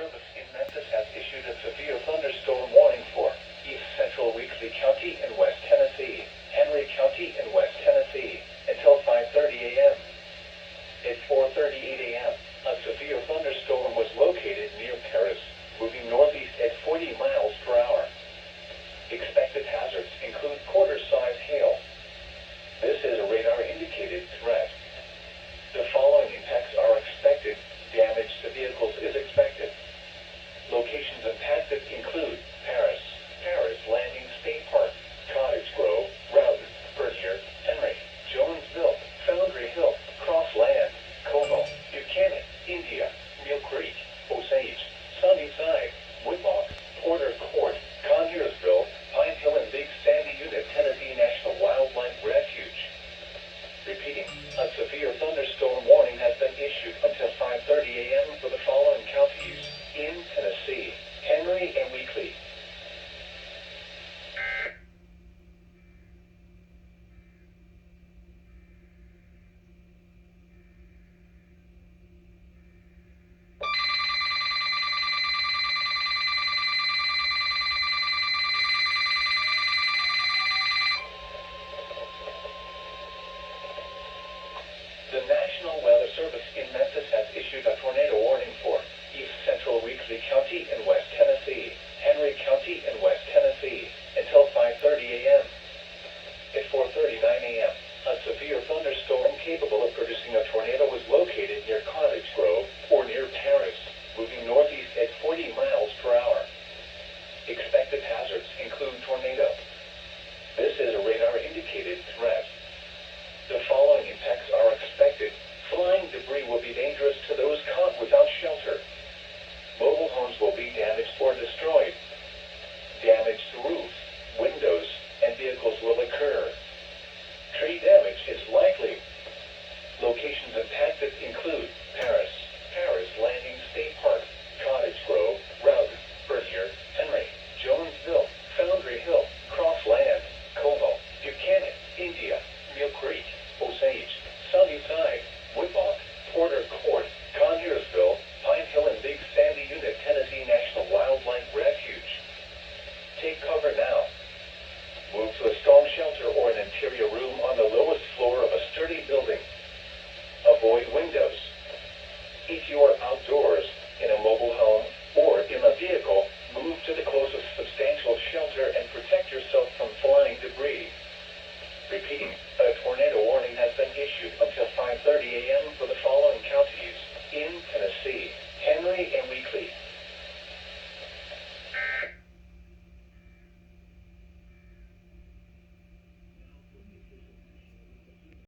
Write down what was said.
Service in Memphis has issued a severe thunderstorm warning for East Central Weakley County in West Tennessee, Henry County in West Tennessee, until 5:30 a.m. At 4:38 a.m., a severe thunderstorm was located near Paris, moving northeast at 40 miles per hour. Expected hazards include quarter-size hail. This is a radar-indicated threat. The following impacts are expected. Damage to vehicles is expected. Locations impacted include Paris Landing State Park, Cottage Grove, Roughton, Bernier, Henry, Jonesville, Foundry Hill, Crossland, Como, Buchanan, India, Mill Creek, Osage, Sunnyside, Whitlock, Porter Court, Conyersville, Pine Hill, and Big Sandy Unit Tennessee National Wildlife Refuge. Repeating, a severe thunderstorm warning has been issued until 5:30 a.m. for the following counties in Tennessee: Henry and Weakley. The National Weather Service in Memphis has issued a tornado warning for East Central Weakley County in West